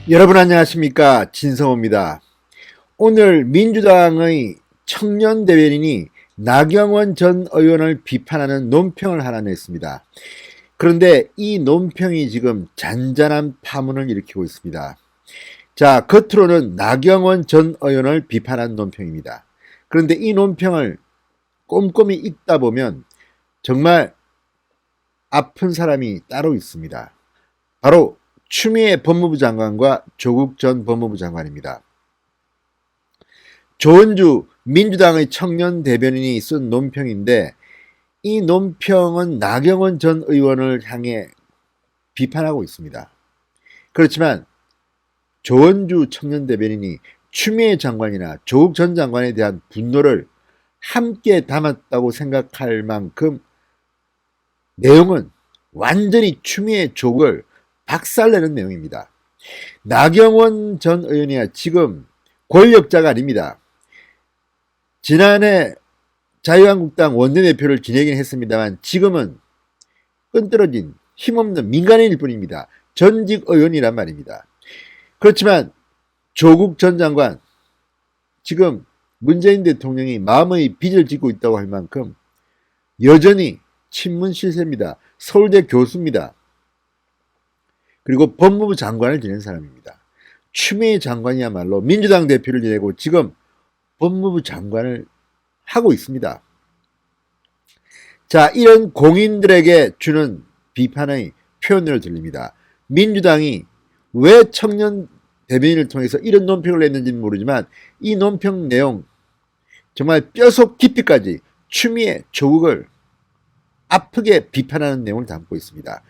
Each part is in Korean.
여러분 안녕하십니까, 진성호입니다. 오늘 민주당의 청년 대변인이 나경원 전 의원을 비판하는 논평을 하나 냈습니다. 그런데 이 논평이 지금 잔잔한 파문을 일으키고 있습니다. 자, 겉으로는 나경원 전 의원을 비판한 논평입니다. 그런데 이 논평을 꼼꼼히 읽다 보면 정말 아픈 사람이 따로 있습니다. 바로 추미애 법무부 장관과 조국 전 법무부 장관입니다. 조은주 민주당의 청년 대변인이 쓴 논평인데, 이 논평은 나경원 전 의원을 향해 비판하고 있습니다. 그렇지만 조은주 청년 대변인이 추미애 장관이나 조국 전 장관에 대한 분노를 함께 담았다고 생각할 만큼 내용은 완전히 추미애 조국을 박살내는 내용입니다. 나경원 전 의원이야 지금 권력자가 아닙니다. 지난해 자유한국당 원내대표를 지내긴 했습니다만 지금은 끈떨어진 힘없는 민간인일 뿐입니다. 전직 의원이란 말입니다. 그렇지만 조국 전 장관, 지금 문재인 대통령이 마음의 빚을 짓고 있다고 할 만큼 여전히 친문 실세입니다. 서울대 교수입니다. 그리고 법무부 장관을 지낸 사람입니다. 추미애 장관이야말로 민주당 대표를 지내고 지금 법무부 장관을 하고 있습니다. 자, 이런 공인들에게 주는 비판의 표현으로 들립니다. 민주당이 왜 청년 대변인을 통해서 이런 논평을 냈는지는 모르지만 이 논평 내용 정말 뼈속 깊이까지 추미애 조국을 아프게 비판하는 내용을 담고 있습니다.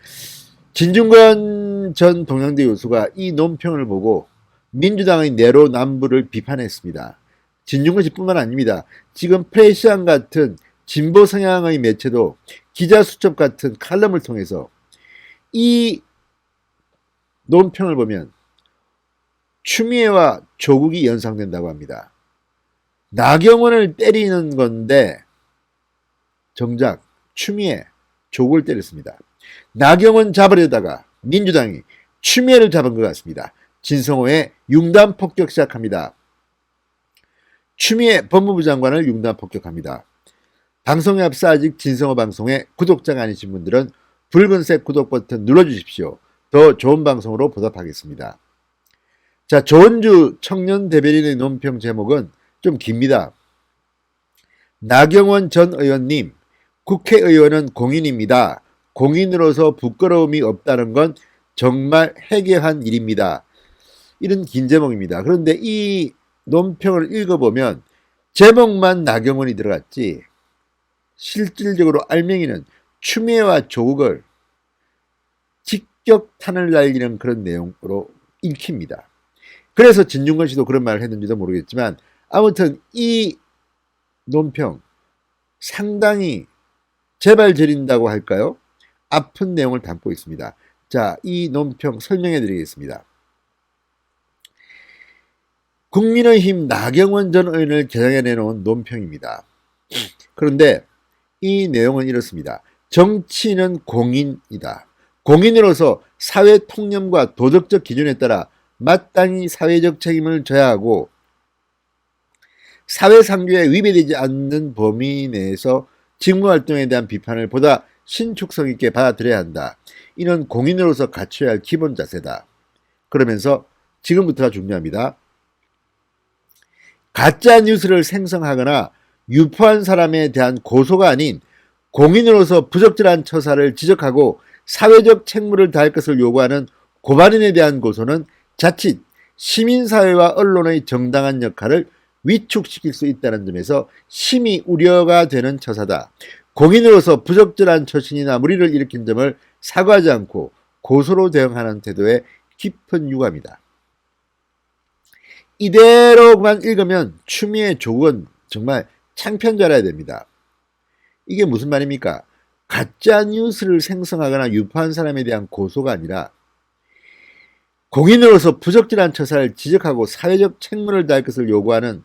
진중권 전 동양대 교수가 이 논평을 보고 민주당의 내로남불을 비판했습니다. 진중권 씨뿐만 아닙니다. 지금 프레시안 같은 진보 성향의 매체도 기자수첩 같은 칼럼을 통해서 이 논평을 보면 추미애와 조국이 연상된다고 합니다. 나경원을 때리는 건데 정작 추미애, 조국을 때렸습니다. 나경원 잡으려다가 민주당이 추미애를 잡은 것 같습니다. 진성호의 융단 폭격 시작합니다. 추미애 법무부 장관을 융단 폭격합니다. 방송에 앞서 아직 진성호 방송에 구독자가 아니신 분들은 붉은색 구독 버튼 눌러주십시오. 더 좋은 방송으로 보답하겠습니다. 자, 조은주 청년 대변인의 논평 제목은 좀 깁니다. 나경원 전 의원님, 국회의원은 공인입니다. 공인으로서 부끄러움이 없다는 건 정말 해괴한 일입니다. 이런 긴 제목입니다. 그런데 이 논평을 읽어보면 제목만 나경원이 들어갔지 실질적으로 알맹이는 추미애와 조국을 직격탄을 날리는 그런 내용으로 읽힙니다. 그래서 진중권 씨도 그런 말을 했는지도 모르겠지만 아무튼 이 논평 상당히 재발 저린다고 할까요? 아픈 내용을 담고 있습니다. 자, 이 논평 설명해 드리겠습니다. 국민의힘 나경원 전 의원을 개정해 내놓은 논평입니다. 그런데 이 내용은 이렇습니다. 정치인은 공인이다. 공인으로서 사회 통념과 도덕적 기준에 따라 마땅히 사회적 책임을 져야 하고 사회상규에 위배되지 않는 범위 내에서 직무활동에 대한 비판을 보다 신축성 있게 받아들여야 한다. 이는 공인으로서 갖춰야 할 기본 자세다. 그러면서 지금부터가 중요합니다. 가짜 뉴스를 생성하거나 유포한 사람에 대한 고소가 아닌 공인으로서 부적절한 처사를 지적하고 사회적 책무를 다할 것을 요구하는 고발인에 대한 고소는 자칫 시민사회와 언론의 정당한 역할을 위축시킬 수 있다는 점에서 심히 우려가 되는 처사다. 공인으로서 부적절한 처신이나 무리를 일으킨 점을 사과하지 않고 고소로 대응하는 태도에 깊은 유감이다. 이대로만 읽으면 추미애 조국은 정말 창피한 줄 알아야 됩니다. 이게 무슨 말입니까? 가짜 뉴스를 생성하거나 유포한 사람에 대한 고소가 아니라 공인으로서 부적절한 처사를 지적하고 사회적 책무를 다할 것을 요구하는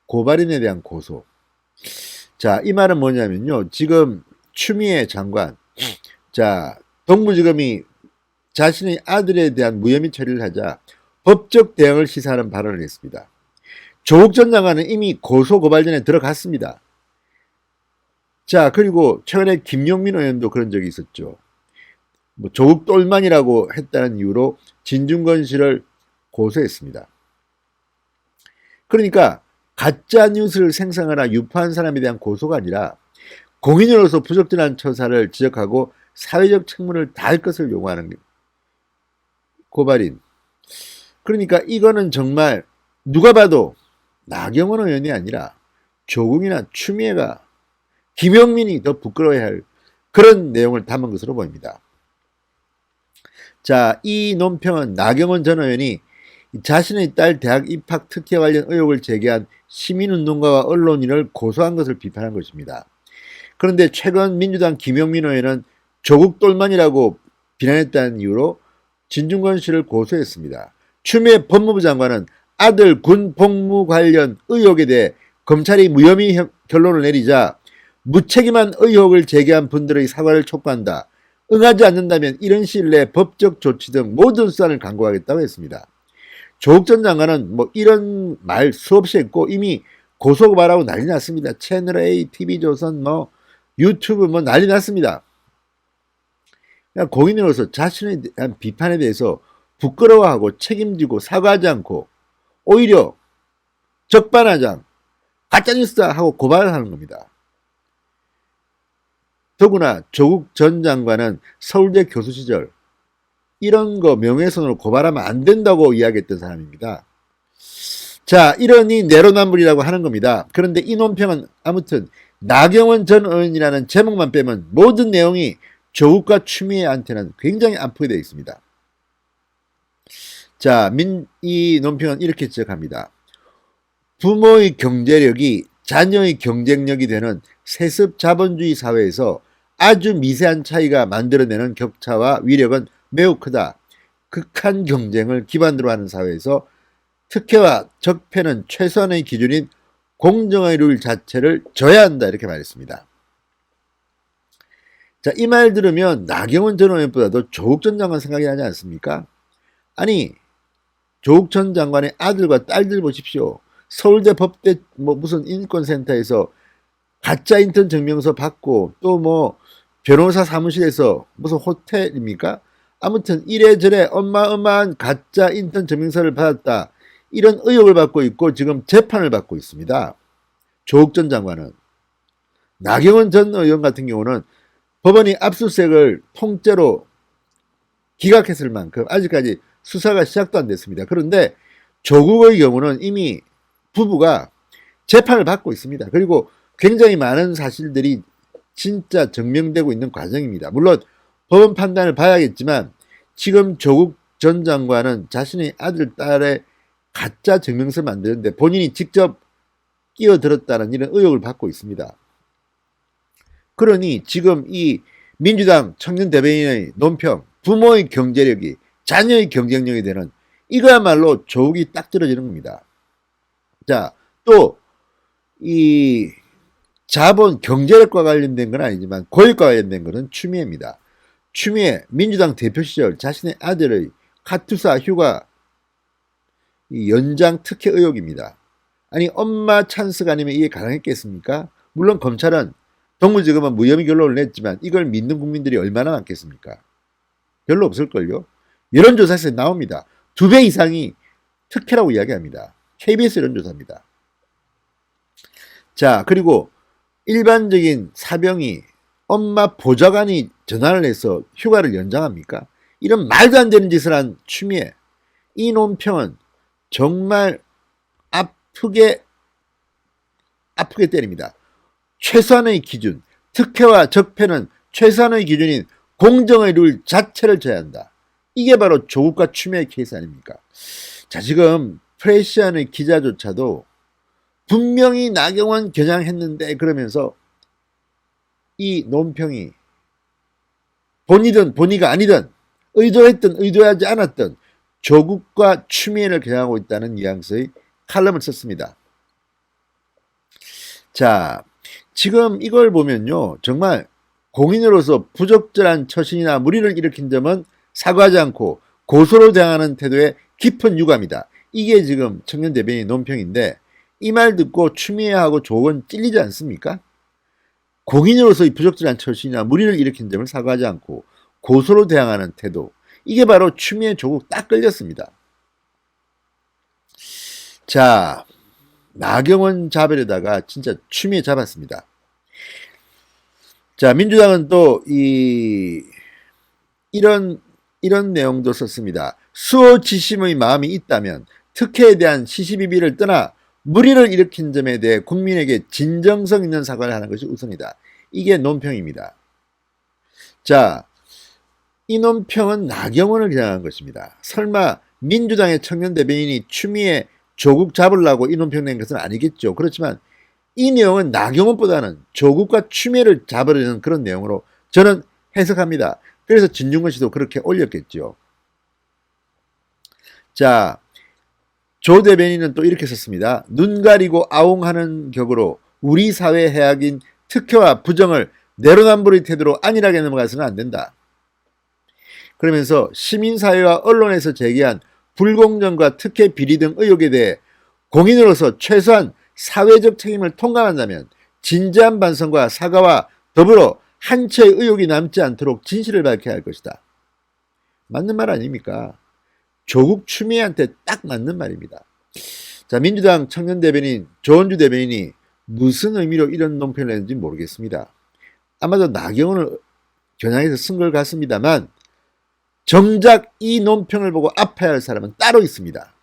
고발인에 대한 고소. 자, 이 말은 뭐냐면요. 지금 추미애 장관, 자, 동부지검이 자신의 아들에 대한 무혐의 처리를 하자 법적 대응을 시사하는 발언을 했습니다. 조국 전 장관은 이미 고소고발전에 들어갔습니다. 자, 그리고 최근에 김용민 의원도 그런 적이 있었죠. 뭐 조국 똘만이라고 했다는 이유로 진중권 씨를 고소했습니다. 그러니까 가짜 뉴스를 생성하나 유포한 사람에 대한 고소가 아니라 공인으로서 부적절한 처사를 지적하고 사회적 책무를 다할 것을 요구하는 고발인. 그러니까 이거는 정말 누가 봐도 나경원 의원이 아니라 조국이나 추미애가 김용민이 더 부끄러워해야 할 그런 내용을 담은 것으로 보입니다. 자, 이 논평은 나경원 전 의원이 자신의 딸 대학 입학 특혜 관련 의혹을 제기한 시민운동가와 언론인을 고소한 것을 비판한 것입니다. 그런데 최근 민주당 김용민 의원은 조국 똘만이라고 비난했다는 이유로 진중권 씨를 고소했습니다. 추미애 법무부 장관은 아들 군 복무 관련 의혹에 대해 검찰이 무혐의 결론을 내리자 무책임한 의혹을 제기한 분들의 사과를 촉구한다. 응하지 않는다면 이런 시일 내 법적 조치 등 모든 수단을 강구하겠다고 했습니다. 조국 전 장관은 뭐 이런 말 수없이 했고 이미 고소고발하고 난리 났습니다. 채널A, TV조선, 뭐 유튜브 뭐 난리 났습니다. 공인으로서 자신에 대한 비판에 대해서 부끄러워하고 책임지고 사과하지 않고 오히려 적반하장 가짜뉴스다 하고 고발을 하는 겁니다. 더구나 조국 전 장관은 서울대 교수 시절 이런 거 명예훼손으로 고발하면 안 된다고 이야기했던 사람입니다. 자, 이러니 내로남불이라고 하는 겁니다. 그런데 이 논평은 아무튼 나경원 전 의원이라는 제목만 빼면 모든 내용이 조국과 추미애한테는 굉장히 안프게 되어 있습니다. 자, 이 논평은 이렇게 지적합니다. 부모의 경제력이 자녀의 경쟁력이 되는 세습 자본주의 사회에서 아주 미세한 차이가 만들어내는 격차와 위력은 매우 크다. 극한 경쟁을 기반으로 하는 사회에서 특혜와 적폐는 최소한의 기준인 공정의 룰 자체를 져야 한다. 이렇게 말했습니다. 자, 이 말 들으면 나경원 전 의원보다도 조국 전 장관 생각이 나지 않습니까? 아니, 조국 전 장관의 아들과 딸들 보십시오. 서울대 법대 뭐 무슨 인권센터에서 가짜 인턴 증명서 받고 또 뭐 변호사 사무실에서 무슨 호텔입니까? 아무튼 이래저래 어마어마한 가짜 인턴 증명서를 받았다. 이런 의혹을 받고 있고 지금 재판을 받고 있습니다. 조국 전 장관은. 나경원 전 의원 같은 경우는 법원이 압수수색을 통째로 기각했을 만큼 아직까지 수사가 시작도 안 됐습니다. 그런데 조국의 경우는 이미 부부가 재판을 받고 있습니다. 그리고 굉장히 많은 사실들이 진짜 증명되고 있는 과정입니다. 물론 법원 판단을 봐야겠지만 지금 조국 전 장관은 자신의 아들, 딸의 가짜 증명서를 만드는데 본인이 직접 끼어들었다는 이런 의혹을 받고 있습니다. 그러니 지금 이 민주당 청년 대변인의 논평, 부모의 경제력이 자녀의 경쟁력이 되는 이거야말로 조국이 딱 떨어지는 겁니다. 자, 또 이 자본 경제력과 관련된 건 아니지만 고액과 관련된 것은 추미애입니다. 추미애 민주당 대표 시절 자신의 아들의 카투사 휴가 연장 특혜 의혹입니다. 아니 엄마 찬스가 아니면 이게 가능했겠습니까? 물론 검찰은 동부지검은 무혐의 결론을 냈지만 이걸 믿는 국민들이 얼마나 많겠습니까? 별로 없을걸요. 여론조사에서 나옵니다. 2배 이상이 특혜라고 이야기합니다. KBS 여론조사입니다. 자, 그리고 일반적인 사병이 엄마 보좌관이 전화를 해서 휴가를 연장합니까? 이런 말도 안 되는 짓을 한 추미애. 이 논평은 정말 아프게 때립니다. 최소한의 기준, 특혜와 적폐는 최소한의 기준인 공정의 룰 자체를 져야 한다. 이게 바로 조국과 추미애 케이스 아닙니까? 자, 지금 프레시안의 기자조차도 분명히 나경원 겨냥했는데 그러면서 이 논평이 본이든 본의가 아니든 의도했든 의도하지 않았든 조국과 추미애를 겨냥하고 있다는 뉘앙스의 칼럼을 썼습니다. 자, 지금 이걸 보면요. 정말 공인으로서 부적절한 처신이나 무리를 일으킨 점은 사과하지 않고 고소로 대응하는 태도에 깊은 유감이다. 이게 지금 청년 대변인 논평인데 이 말 듣고 추미애하고 조국은 찔리지 않습니까? 공인으로서의 부적절한 처신이나 무리를 일으킨 점을 사과하지 않고 고소로 대항하는 태도. 이게 바로 추미애 조국 딱 걸렸습니다. 자, 나경원 잡으려다가 진짜 추미애 잡았습니다. 자, 민주당은 또 이런 내용도 썼습니다. 수호지심의 마음이 있다면 특혜에 대한 시시비비를 떠나 무리를 일으킨 점에 대해 국민에게 진정성 있는 사과를 하는 것이 우선이다. 이게 논평입니다. 자, 이 논평은 나경원을 겨냥한 것입니다. 설마 민주당의 청년 대변인이 추미애 조국 잡으려고 이 논평 낸 것은 아니겠죠. 그렇지만 이 내용은 나경원보다는 조국과 추미애를 잡으려는 그런 내용으로 저는 해석합니다. 그래서 진중권 씨도 그렇게 올렸겠죠. 자, 조 대변인은 또 이렇게 썼습니다. 눈 가리고 아웅하는 격으로 우리 사회 해악인 특혜와 부정을 내로남불의 태도로 안일하게 넘어가서는 안 된다. 그러면서 시민사회와 언론에서 제기한 불공정과 특혜 비리 등 의혹에 대해 공인으로서 최소한 사회적 책임을 통감한다면 진지한 반성과 사과와 더불어 한 채의 의혹이 남지 않도록 진실을 밝혀야 할 것이다. 맞는 말 아닙니까? 조국 추미애한테 딱 맞는 말입니다. 자, 민주당 청년 대변인 조원주 대변인이 무슨 의미로 이런 논평을 했는지 모르겠습니다. 아마도 나경원을 겨냥해서 쓴 것 같습니다만 정작 이 논평을 보고 아파야 할 사람은 따로 있습니다.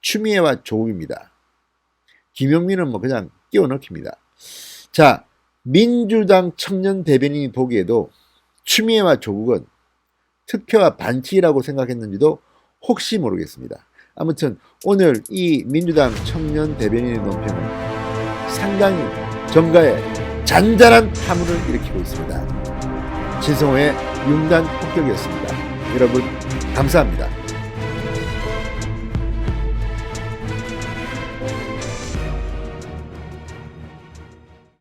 추미애와 조국입니다. 김용민은 뭐 그냥 끼워 넣습니다. 자, 민주당 청년 대변인이 보기에도 추미애와 조국은 특혜와 반칙이라고 생각했는지도 혹시 모르겠습니다. 아무튼 오늘 이 민주당 청년 대변인의 논평은 상당히 정가에 잔잔한 파문을 일으키고 있습니다. 진성호의 융단 폭격이었습니다. 여러분 감사합니다.